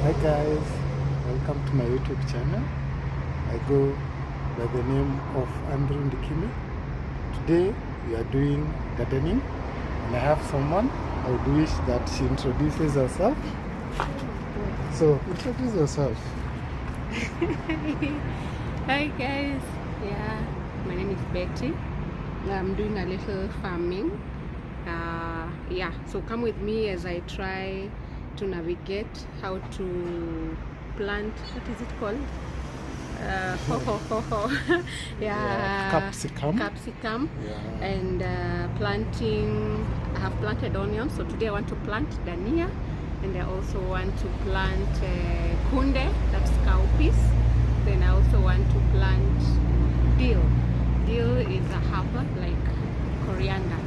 Hi guys, welcome to my YouTube channel. I go by the name of Andrew Ndikimi. Today we are doing gardening and I have someone. I would wish that she introduces herself. So introduce yourself. Hi guys, my name is Betty. I'm doing a little farming. So come with me as I try to navigate how to plant, what is it called? Capsicum. Yeah. And planting. I have planted onions, so today I want to plant dania, and I also want to plant kunde, that's cowpeas. Then I also want to plant dill. Dill is a herb like coriander.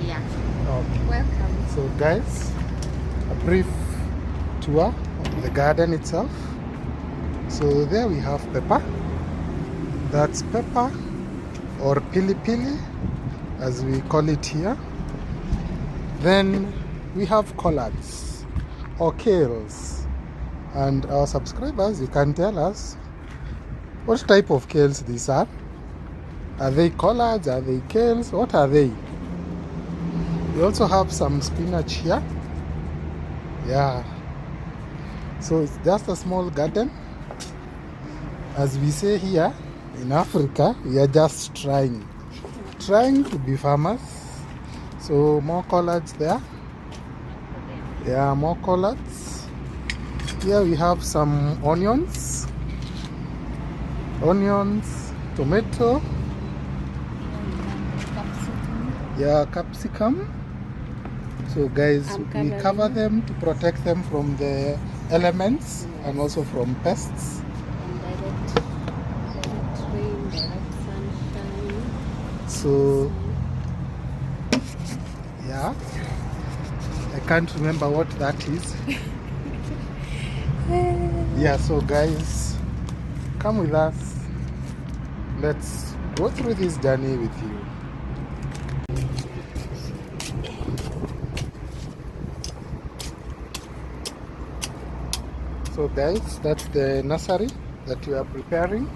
Yeah. Okay. Welcome. So guys, a brief tour of the garden itself. So there we have pepper. That's pepper or pili pili as we call it here. Then we have collards or kales. And our subscribers, you can tell us what type of kales these are. Are they collards? Are they kales? What are they? We also have some spinach here. Yeah. So it's just a small garden. As we say here in Africa, we are just trying to be farmers. So more collards there. Yeah, more collards. Here we have some onions, tomato. Yeah, capsicum. So guys, we cover them to protect them from the elements and also from pests. So yeah, I can't remember what that is. Yeah, so guys, come with us. Let's go through this journey with you. So guys, that's the nursery that we are preparing.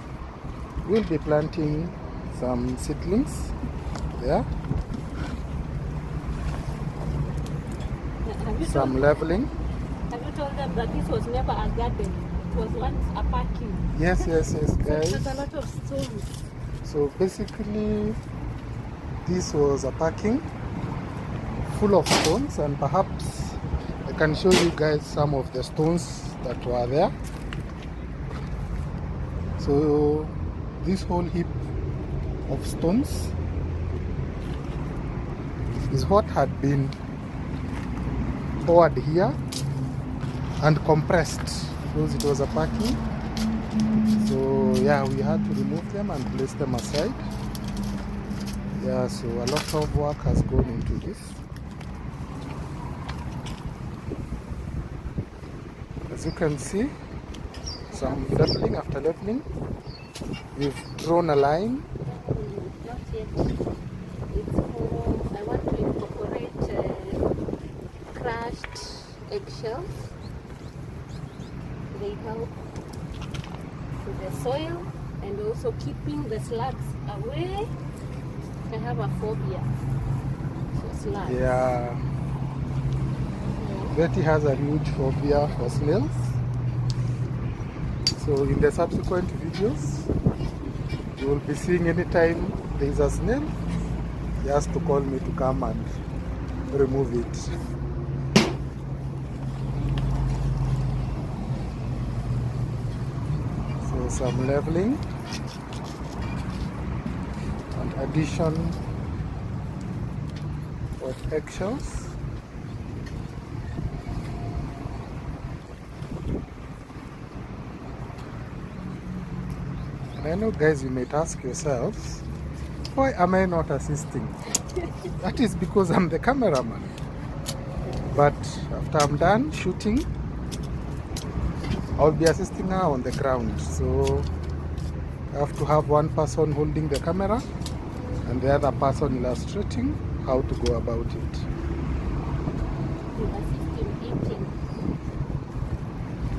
We'll be planting some seedlings there. Some leveling. Have you told them that this was never a garden? It was once a parking. Yes, guys. There's a lot of stones. So basically, this was a parking full of stones, and perhaps I can show you guys some of the stones that were there. So this whole heap of stones is what had been poured here and compressed because it was a parking. So yeah, we had to remove them and place them aside. Yeah, so a lot of work has gone into this. As you can see, some leveling after leveling. We've drawn a line. Not yet. It's for, I want to incorporate crushed eggshells. They help with the soil and also keeping the slugs away. I have a phobia for slugs. Yeah. Betty has a huge phobia for snails. So in the subsequent videos, you will be seeing anytime there is a snail, just to call me to come and remove it. So some leveling and addition of eggshells. And I know guys, you might ask yourselves, why am I not assisting? That is because I'm the cameraman. But after I'm done shooting, I'll be assisting her on the ground. So I have to have one person holding the camera and the other person illustrating how to go about it.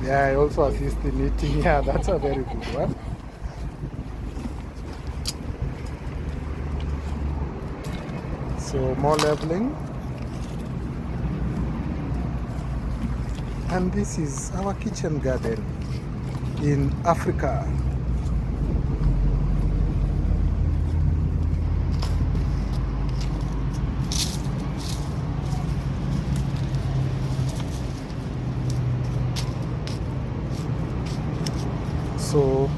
Yeah, I also assist in eating. Yeah, that's a very good one. So more leveling. And this is our kitchen garden in Africa. So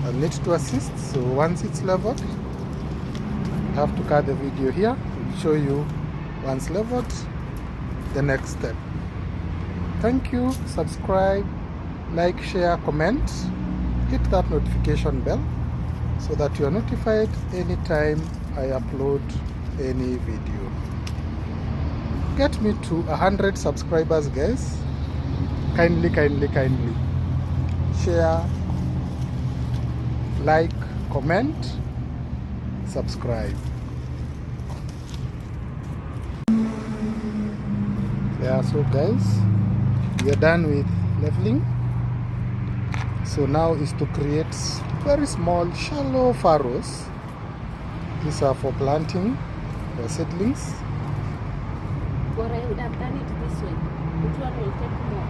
I'll need to assist. So once it's leveled, I have to cut the video here to show you once leveled, the next step. Thank you. Subscribe, like, share, comment, hit that notification bell so that you are notified anytime I upload any video. Get me to 100 subscribers, guys. Kindly share, like, comment, subscribe. Yeah, so guys, we are done with leveling. So now is to create very small shallow furrows. These are for planting the seedlings. Or I would have done it this way. Which one will take more?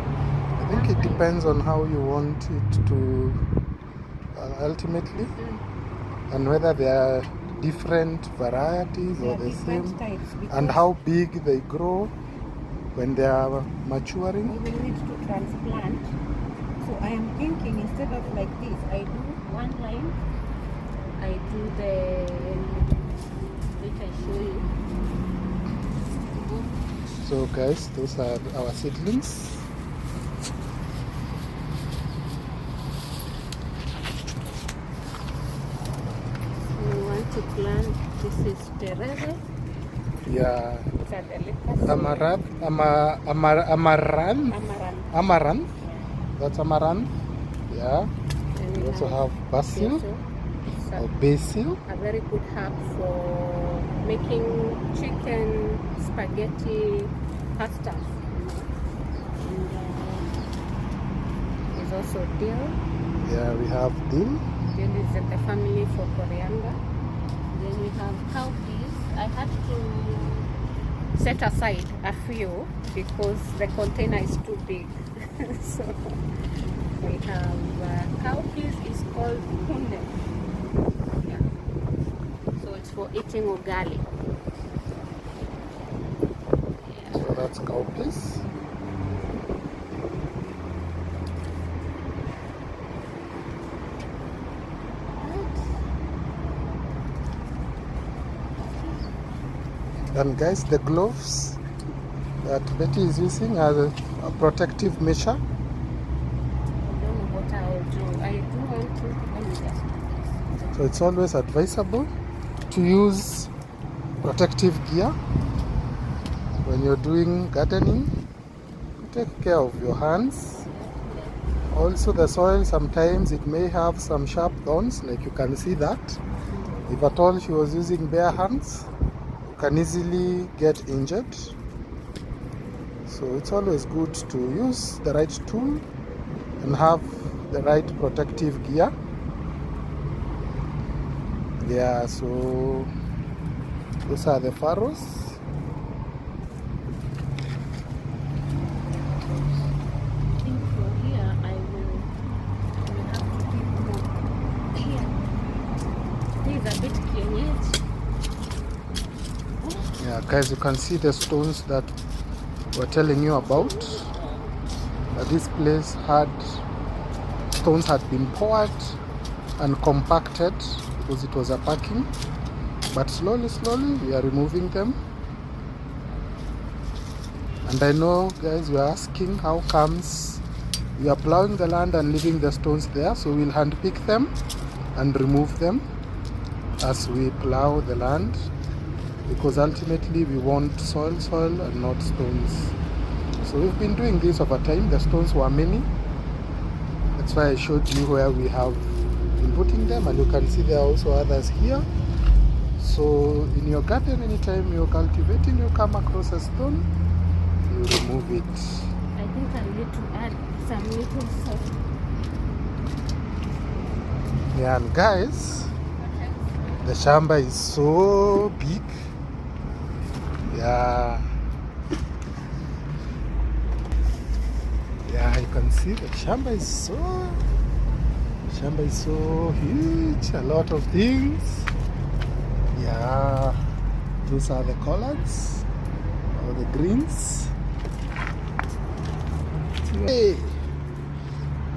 I think it depends on how you want it to ultimately, and whether they are different varieties or the same, types, and how big they grow when they are maturing. we will need to transplant. So I am thinking, instead of like this, I do one line, I do the, which I show you. So guys, those are our seedlings. We want to plant, this is terere. Yeah, These are the delicacies. amaranth. Amaranth. Amaranth. Yeah. That's amaranth. Yeah. And We we also have basil basil. or basil. A very good herb for making chicken spaghetti pasta. And there's also dill. Yeah, we have dill. Dill is in the family for coriander. Then we have cowpeas. I had to set aside a few because the container is too big. So we have cowpeas is called kunde. Yeah. So it's for eating ugali. Yeah. So that's cowpeas. And guys, the gloves that Betty is using are a protective measure. I don't know what I'll do. I do want to. Let me just do this. So it's always advisable to use protective gear when you're doing gardening. Take care of your hands. Also the soil, sometimes it may have some sharp thorns, like you can see that. If at all she was using bare hands, you can easily get injured. So it's always good to use the right tool and have the right protective gear. Yeah, so those are the furrows. I think for here I will have to keep more here. This is a bit kienyeji. Yeah, guys, you can see the stones that we're telling you about. This place had stones had been poured and compacted because it was a packing. But slowly we are removing them. And I know, guys, you are asking how comes we are plowing the land and leaving the stones there. So we'll hand pick them and remove them as we plow the land, because ultimately we want soil and not stones. So we've been doing this over time. The stones were many. That's why I showed you where we have been putting them, and you can see there are also others here. So in your garden, anytime you're cultivating, you come across a stone, you remove it. I think I need to add some little salt. Yeah, and guys, the shamba is so big. Yeah. Yeah, you can see the shamba is so huge. A lot of things. Yeah. Those are the colors or the greens. Hey.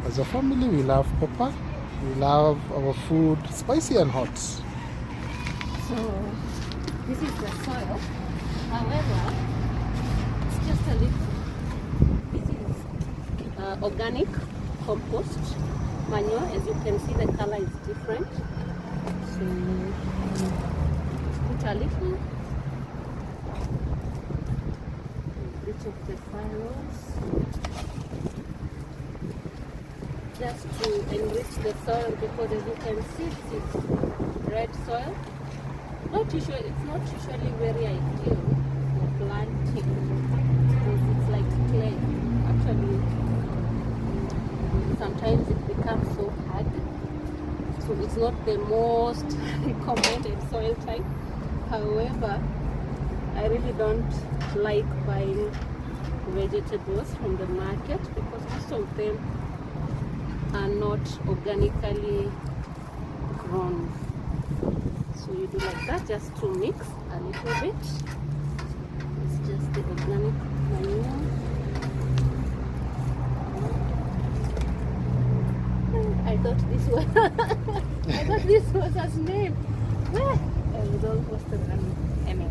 As a family, we love pepper. We love our food spicy and hot. So this is the soil. However, it's just a little. This is organic compost manure. As you can see, the color is different. So put a little bit of the furrows just to enrich the soil, because as you can see, this is red soil. It's not usually very ideal for planting because it's like clay. Actually, sometimes it becomes so hard. So it's not the most recommended soil type. However, I really don't like buying vegetables from the market because most of them are not organically grown. So you do like that just to mix a little bit. It's just the organic manure. I thought this was a snail. I was almost an ML.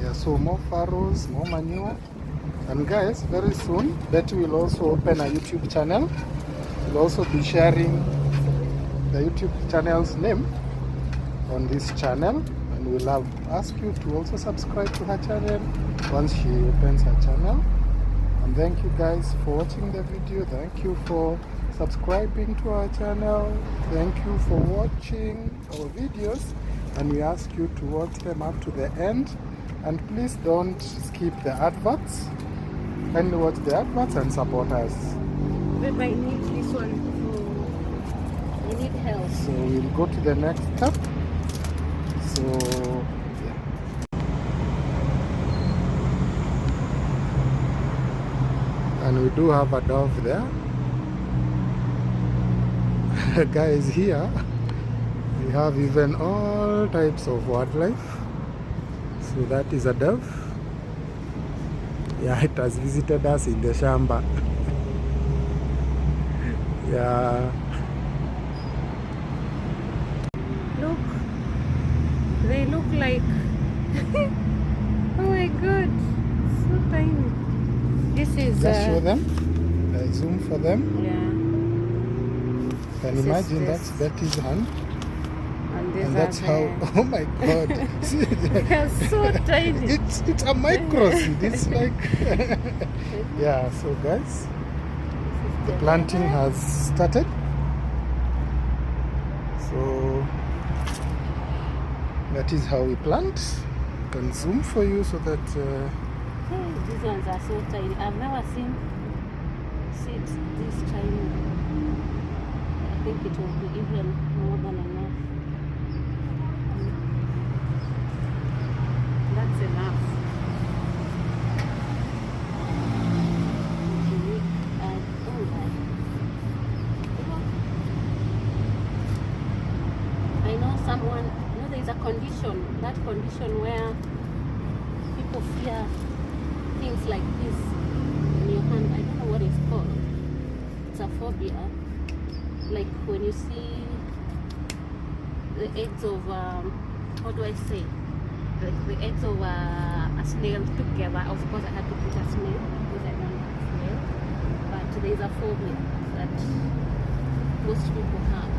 Yeah, so more furrows, more manure. And guys, very soon Betty will also open a YouTube channel. We'll also be sharing the YouTube channel's name on this channel, and we'll ask you to also subscribe to her channel once she opens her channel. And thank you guys for watching the video. Thank you for subscribing to our channel. Thank you for watching our videos, and we ask you to watch them up to the end. And please don't skip the adverts. Kindly watch the adverts and support us. But I need this one. I need help. So we'll go to the next step. So yeah. And we do have a dove there. Guys, here we have even all types of wildlife. So that is a dove. Yeah, it has visited us in the shamba. Yeah. Look. They look like... oh my god. So tiny. This is... Just show them. I zoom for them. Yeah. Can This imagine is that's Betty's hand. And That's how, oh my god. They're so tiny. It's a micro seed. It's like, yeah, so guys, the planting has started. So that is how we plant. I can zoom for you so that These ones are so tiny. I've never seen seeds this tiny. I think it will be even more than enough. That's enough. Okay, I know someone, there is a condition, that condition where people fear things like this in your hand. I don't know what it's called. It's a phobia. Like when you see the eggs of, what do I say? Like the eggs of a snail together. Of course, I had to put a snail because I don't have a snail. But there is a phobia that most people have.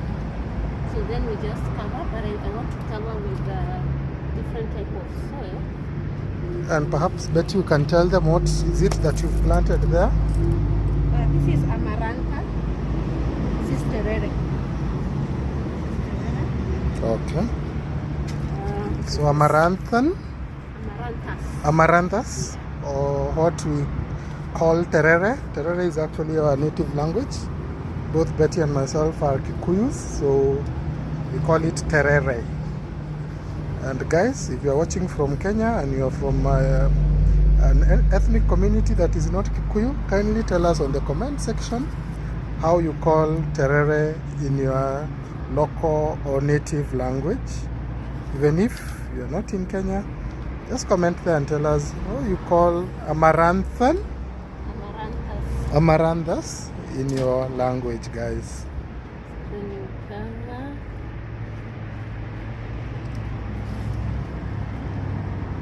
So then we just cover, but I want to cover with different type of soil. and perhaps Betty, you can tell them what is it that you've planted there? This is Amarantha. This is Terere. Okay. So Amaranthan. Amaranthus, or what we call terere. Terere is actually our native language. Both Betty and myself are Kikuyus, so we call it terere. And guys, if you are watching from Kenya and you are from an ethnic community that is not Kikuyu, kindly tell us on the comment section how you call terere in your local or native language. Even if you're not in Kenya, just comment there and tell us how you call amaranthus in your language, guys.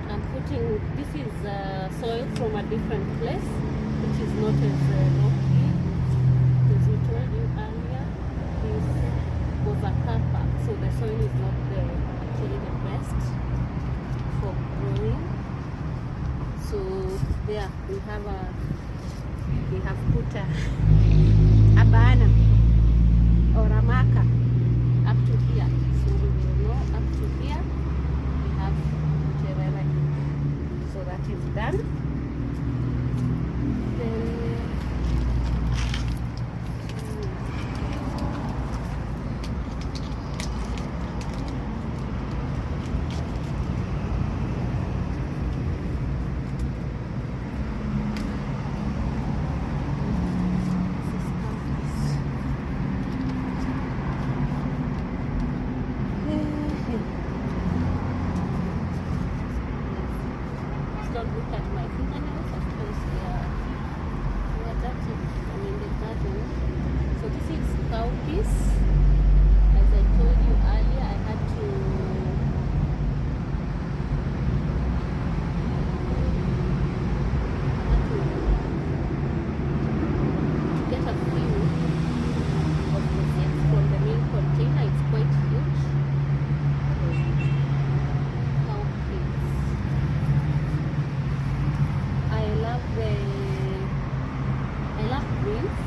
I'm putting, this is soil from a different place, which is not as rocky. As we told you earlier, this was a car park, so the soil is not actually the best for growing. So there we have put a banana or a marker up to here. So we will know up to here we have terere. So that is done. Don't look at my fingernails, of course they are dirty. I'm in the garden. So this is cowpeas. As I told you earlier, I had to get a few of the seeds from the main container. It's quite huge. I love greens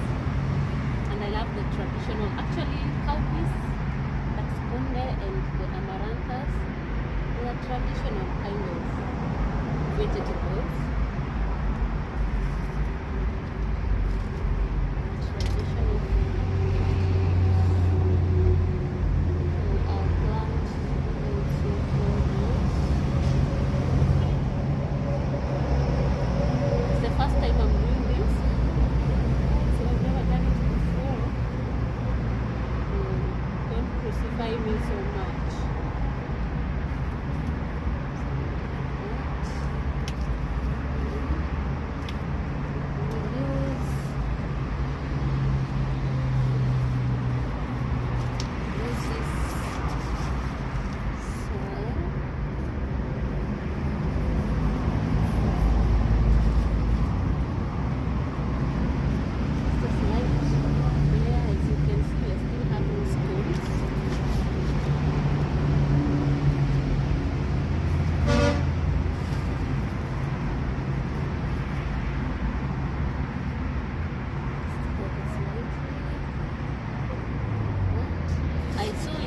and I love the traditional, actually cowpeas, that's kunde, and the amaranthus, they are traditional kind of vegetables. Traditional. And our plant also grows. It's the first time I'm doing this, so I've never done it before. Don't crucify me so much.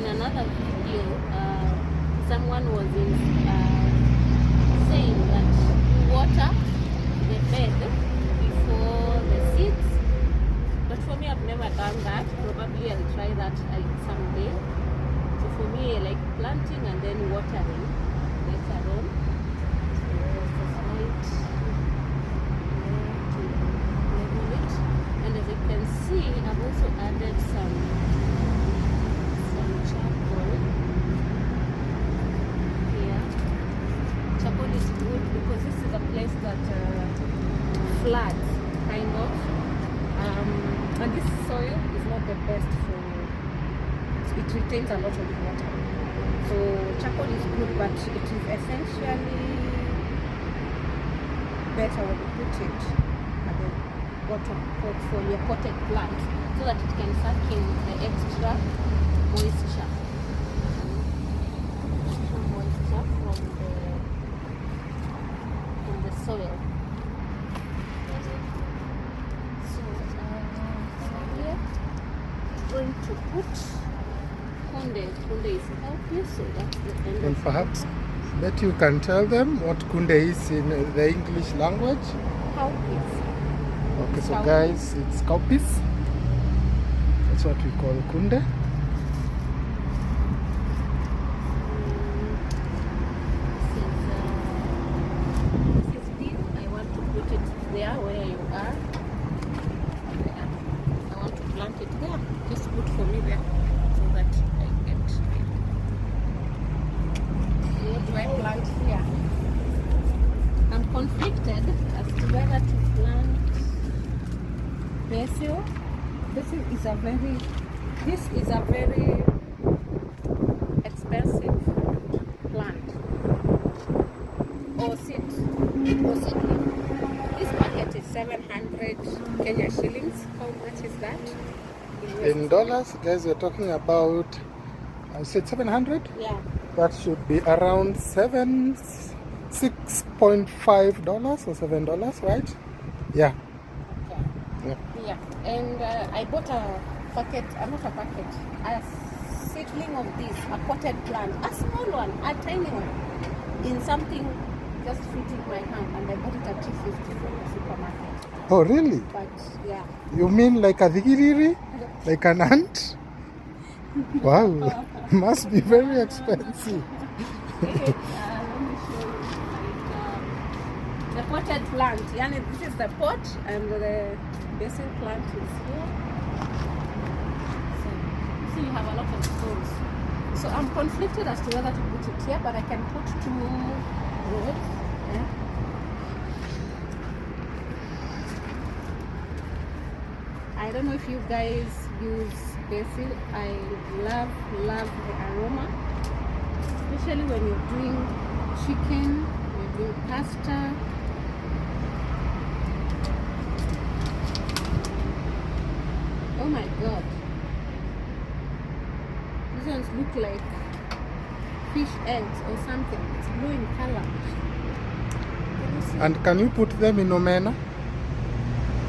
Another video, someone was saying that you water the bed before the seeds, but for me I've never done that. Probably I'll try that someday. So for me I like planting and then watering later on. So there's a slide to level it, and as you can see I've also added some charcoal here. Charcoal is good because this is a place that floods, kind of, and this soil is not the best for, it retains a lot of water. So charcoal is good, but it is essentially better when you put it at the bottom for your potted plant, so that it can suck in the extra moisture from the soil. So here I'm going to put kunde. Kunde is healthy, so that's the end. And perhaps Bet you can tell them what kunde is in the English language. Cowpeas. Okay, so Cowpeas. guys, it's cowpeas. That's what we call kunde. This is this. I want to put it there where you are. There. I want to plant it there. Just put for me there so that I get. What do I plant here? I'm conflicted as to whether to plant basil. This is a very expensive plant. Or seedling. This packet is 700 Kenya shillings. How much is that? In dollars, guys, we're talking about, I said 700? Yeah. That should be around $6.5 or $7, right? Yeah. Okay. Yeah. Yeah. And I bought a seedling of this, a potted plant, a small one, a tiny one, in something just fitting my hand, and I bought it at 250 from the supermarket. Oh, really? But yeah. You mean like a digiriri? Like an ant? Wow. Must be very expensive. Let me show you. The potted plant. Yani, this is the pot, and the basil plant is here. So, see, you have a lot of stones. So I'm conflicted as to whether to put it here, but I can put 2 rows. Yeah. I don't know if you guys use basil. I love the aroma, especially when you're doing chicken, you're doing pasta. Oh my god, these ones look like fish eggs or something. It's blue in color. Can you see? And can you put them in omena?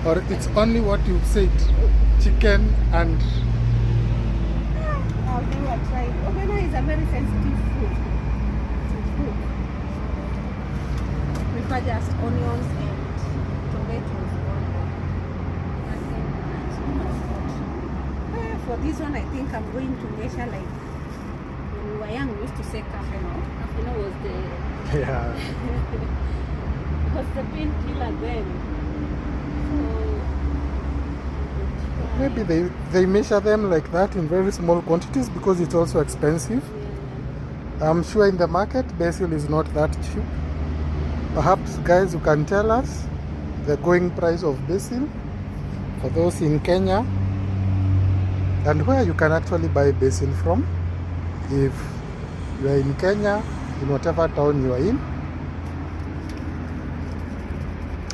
Or it's only what you said, chicken and... I'll do a try. Omena is a very sensitive food to cook. We prefer just onions and tomatoes. For this one, I think I'm going to measure like when we were young. We used to say kafeno. Kafeno was Yeah. the painkiller then. Maybe they measure them like that in very small quantities because it's also expensive. I'm sure in the market basil is not that cheap. Perhaps guys, you can tell us the going price of basil for those in Kenya and where you can actually buy basil from if you are in Kenya, in whatever town you are in,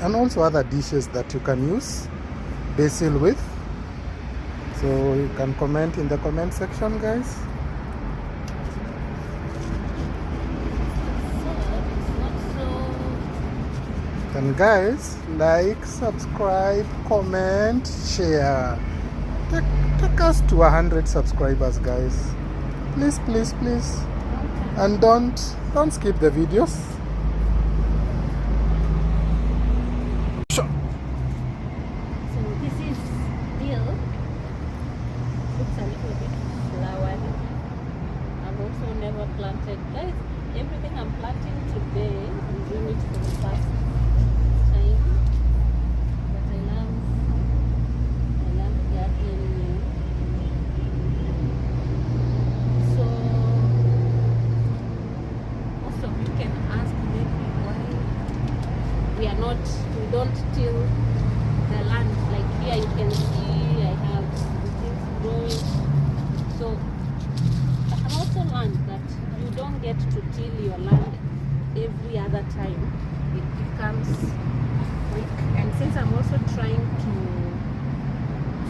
and also other dishes that you can use basil with. So you can comment in the comment section, guys. And guys, like, subscribe, comment, share. Take us to 100 subscribers, guys. Please, please, please. And don't skip the videos. Sure. So this is dill. Looks a little bit flowery. I've also never planted. Guys, everything I'm planting today, I'm doing it for the first time. But I love gardening. So most of you can ask maybe why we don't till the land. Like here you can see I have things growing. So I have also learned that you don't get to till your land every other time. It becomes weak. And since I'm also trying to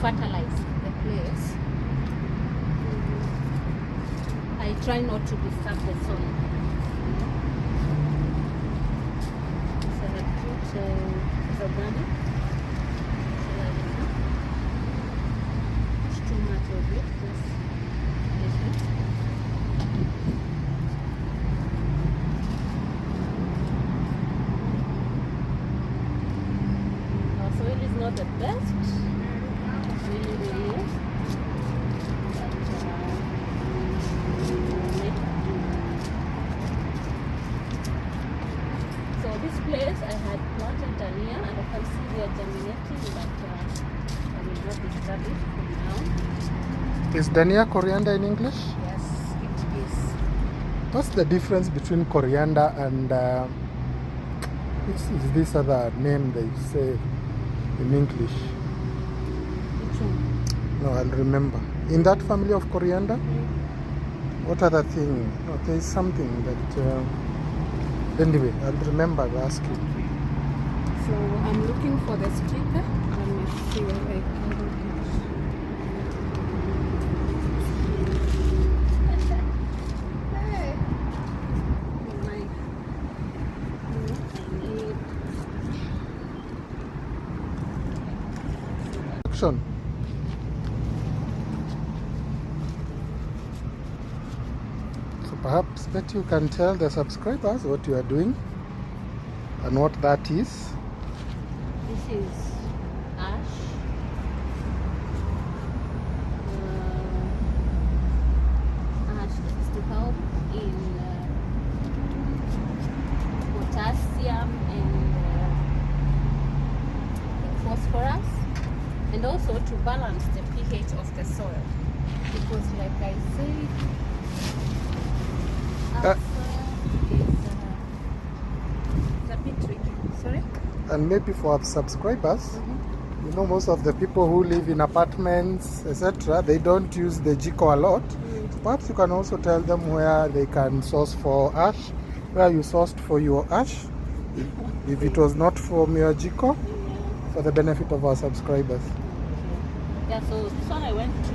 fertilize the place, I try not to disturb the soil. So I put organic. Not too much of it, just a little. not the best. Really, really. But make do. So this place I had planted dahlia, and I can see they are germinating, but I will not disturb it for now. Is dahlia coriander in English? Yes, it is. What's the difference between coriander and which is this other name they say in English? Which one? No, I'll remember. In that family of coriander, what other thing? Oh, there is something that. Anyway, I'll remember. I'll ask you. So I'm looking for the sticker. Let me see where I can get it. Action. So perhaps that you can tell the subscribers what you are doing and what that is. This is ash. Ash. This is to help in potassium and phosphorus, and also to balance the pH of the soil, because like I said, it's a bit tricky. Sorry? And maybe for our subscribers, you know, most of the people who live in apartments, etc., they don't use the Jiko a lot. So perhaps you can also tell them where they can source for ash, where you sourced for your ash, if it was not from your Jiko, for the benefit of our subscribers. Yeah, so this one I went to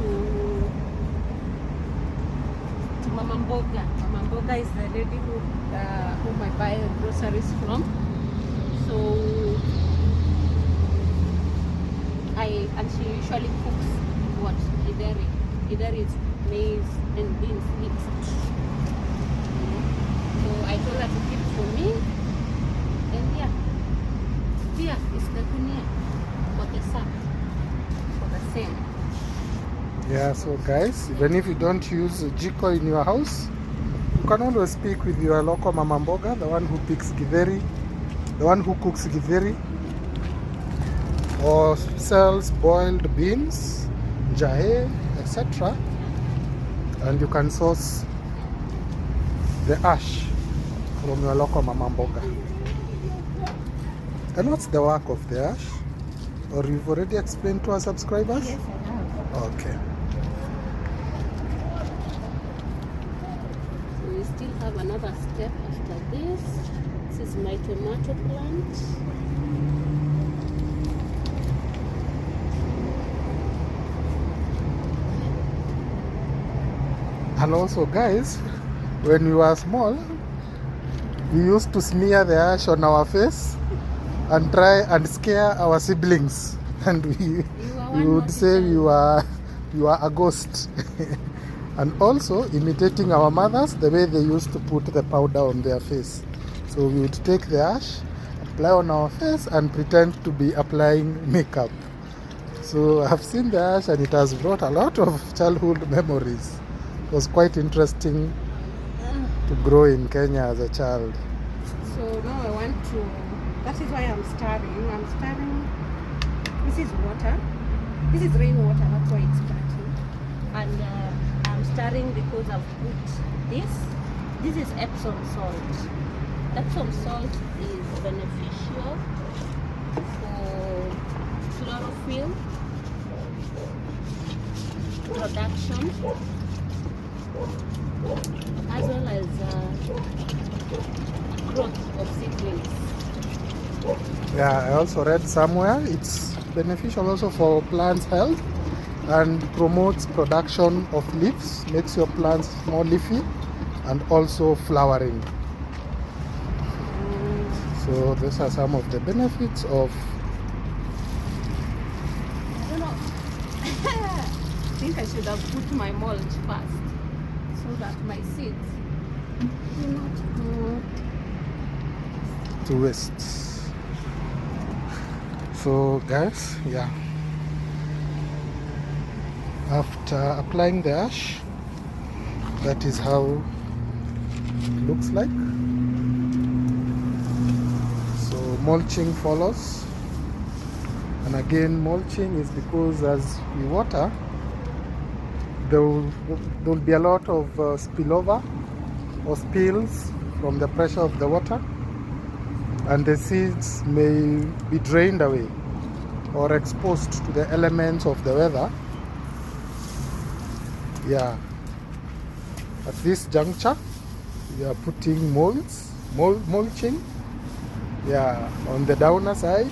Mama Mboga. Mama Mboga is the lady whom I buy groceries from. So and she usually cooks what? Githeri. Githeri is maize and beans mixed. So I told her to keep it for me. And yeah, here is the gunia for the sack, for the same. Yeah, so guys, even if you don't use Jiko in your house, you can always speak with your local Mama Mboga, the one who picks githeri, the one who cooks githeri, or sells boiled beans, jahe, etc. And you can source the ash from your local Mama Mboga. And what's the work of the ash? Or you've already explained to our subscribers? Yes, I have. Okay. So we still have another step after this. This is my tomato plant. And also, guys, when we were small, we used to smear the ash on our face and try and scare our siblings, and we would say you are a ghost. And also imitating our mothers, the way they used to put the powder on their face. So we would take the ash, apply on our face, and pretend to be applying makeup. So I've seen the ash, and it has brought a lot of childhood memories. It was quite interesting to grow in Kenya as a child. So now I want to, that is why I'm stirring. I'm stirring. This is water. This is rainwater, that's why it's splashing. And I'm stirring because I've put this. This is Epsom salt. Epsom salt is beneficial for chlorophyll production, as well as growth of seedlings. Yeah, I also read somewhere it's beneficial also for plants' health and promotes production of leaves, makes your plants more leafy and also flowering. So these are some of the benefits of. I don't know. I think I should have put my mulch first so that my seeds do not go to waste. So guys, yeah, after applying the ash, that is how it looks like. So mulching follows, and again mulching is because as we water, there will be a lot of spillover or spills from the pressure of the water, and the seeds may be drained away or exposed to the elements of the weather. Yeah, at this juncture we are putting mulching, yeah, on the downer side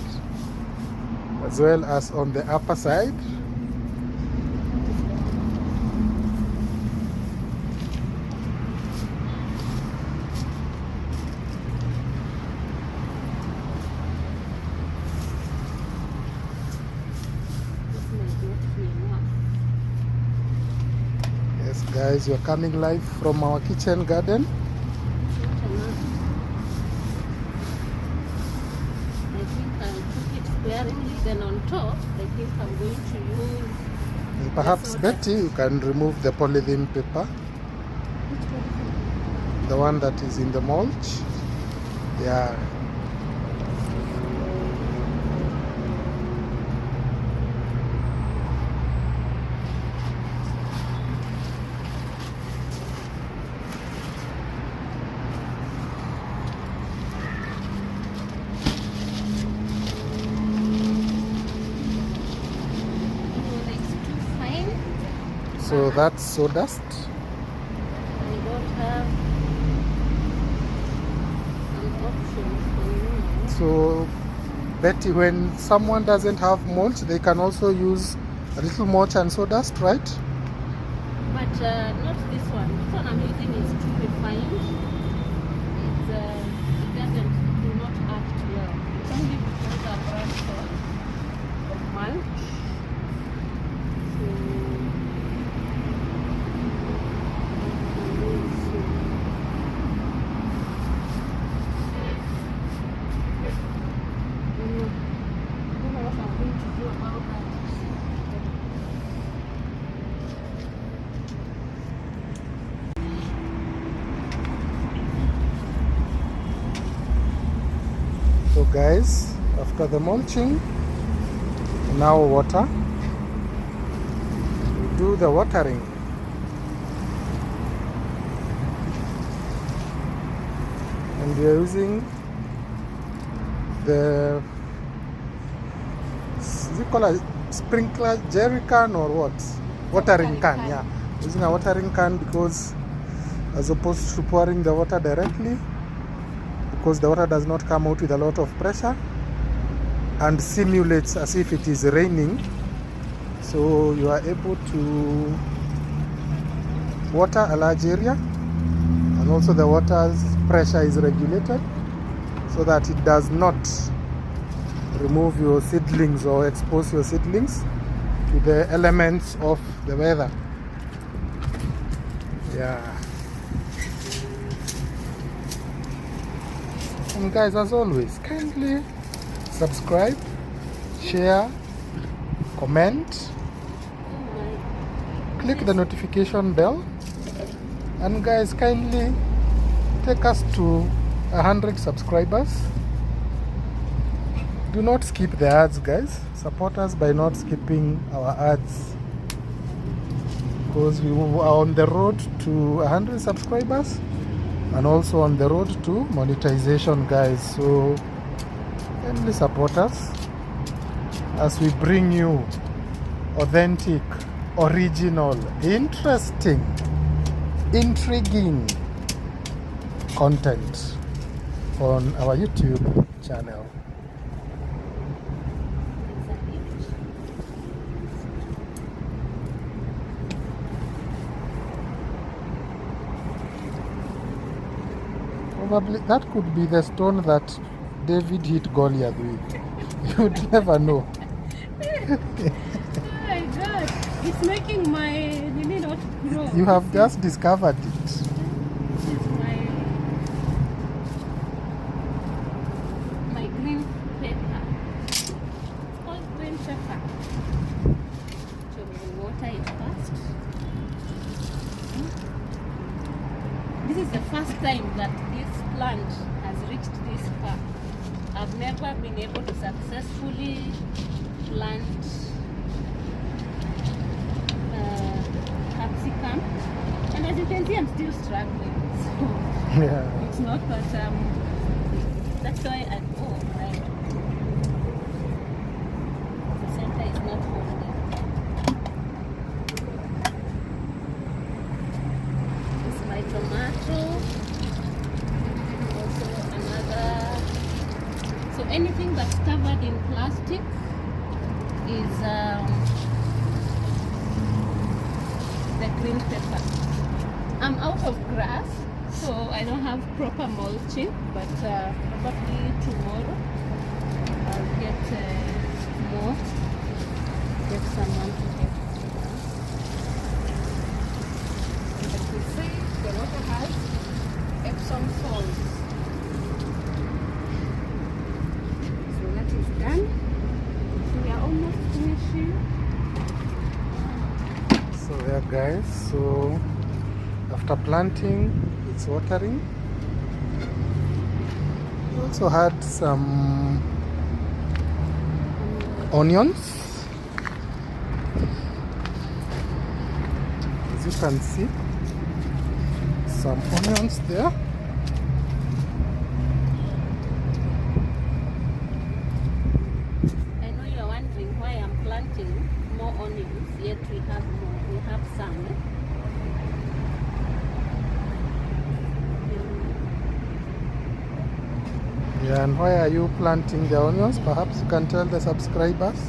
as well as on the upper side. Yes guys, we are coming live from our kitchen garden. I think I'll cook it sparingly, then on top I think I'm going to use, And perhaps Betty, you can remove the polythene paper, the one that is in the mulch. Yeah. So that's sawdust. I don't have an option for you. So Betty, when someone doesn't have mulch, they can also use a little mulch and sawdust, right? But not this one. This one I'm using is too refined. It doesn't do not act well. It's only because I've run short of mulch. So guys, after the mulching, now water. We do the watering. And we are using the, is it called a sprinkler jerry can or what? Watering can, yeah. Using a watering can because as opposed to pouring the water directly, because the water does not come out with a lot of pressure and simulates as if it is raining, so you are able to water a large area, and also the water's pressure is regulated so that it does not remove your seedlings or expose your seedlings to the elements of the weather. Yeah. And guys, as always, kindly subscribe, share, comment, click the notification bell, and guys, kindly take us to 100 subscribers. Do not skip the ads, guys. Support us by not skipping our ads, because we are on the road to 100 subscribers and also on the road to monetization, guys. So kindly support us as we bring you authentic, original, interesting, intriguing content on our YouTube channel. Probably that could be the stone that David hit Goliath with. You'd never know. Oh my god, it's making my lily not grow. You have just discovered it. This is my green pepper. I've never been able to successfully plant capsicum, and as you can see, I'm still struggling. So Yeah. it's not that that's why I right. The center is not holding. This is my tomato. Also another. So anything that's covered in plastic is the green pepper. I'm out of grass, so I don't have proper mulching, but probably tomorrow I'll get more. Get someone to help. And as you see, the water has Epsom salt. So that is done. We are almost finishing. So yeah, guys. So after planting, it's watering. We also had some onions. As you can see, some onions there. I know you're wondering why I'm planting more onions, yet we have more. We have some. Yeah, and why are you planting the onions? Perhaps you can tell the subscribers.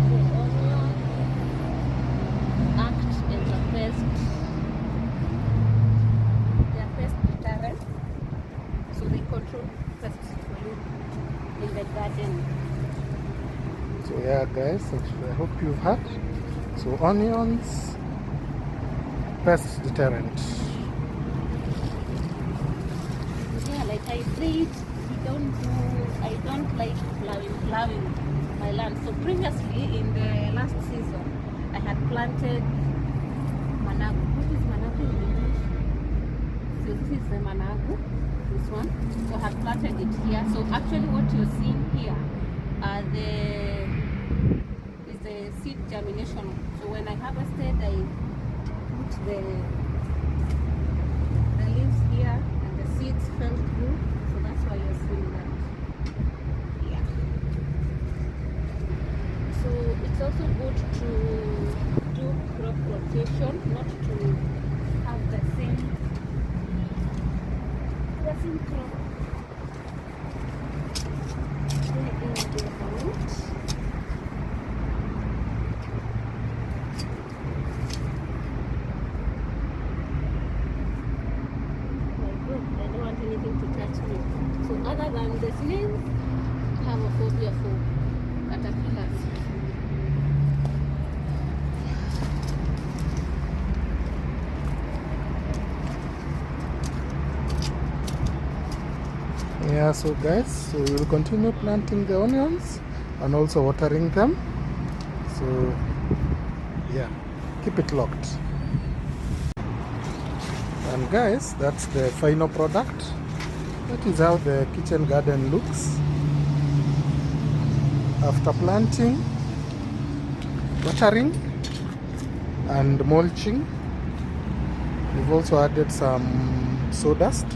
The onions act as a pest. They are pest deterrent, so they control pests for you in the garden. So yeah, guys, I hope you've heard. So onions, pest deterrent. Yeah, like I said, I don't like plowing my land. So previously in the last season, I had planted managu. What is managu in English? So this is the managu, this one. So I have planted it here. So actually what you're seeing here are is the seed germination. So when I harvested, I put the leaves here and the seeds fell through. So that's why you're seeing that. Yeah. So it's also good to do crop rotation, not to have the same crop day in, day out. I don't want anything to touch me. So other than the snails, I have a phobia for caterpillars. Yeah, so guys, so we will continue planting the onions and also watering them. So yeah, keep it locked. And guys, that's the final product. That is how the kitchen garden looks after planting, watering and mulching. We've also added some sawdust,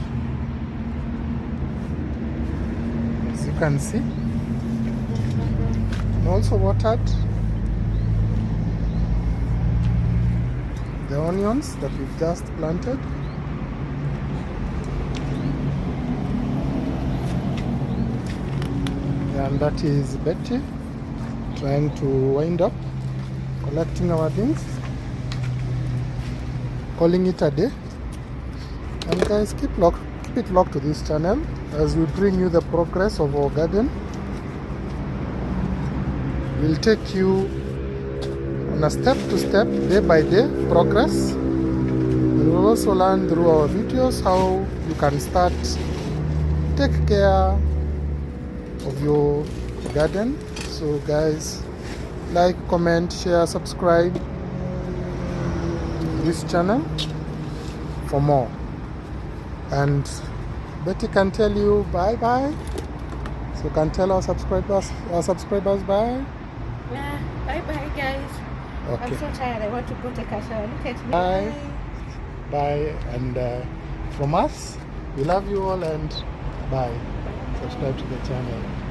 as you can see, and also watered the onions that we've just planted. And that is Betty trying to wind up, collecting our things, calling it a day. And guys, keep it locked to this channel as we bring you the progress of our garden. We'll take you on a step-to-step, day-by-day progress. And we'll also learn through our videos how you can start, take care of your garden. So guys, like, comment, share, subscribe to this channel for more. And Betty can tell you bye bye. So can tell our subscribers bye. Yeah, bye bye guys. Okay. I'm so tired. I want to go take a shower. Look at me. Bye. Bye. And from us, we love you all and bye. Subscribe to the channel.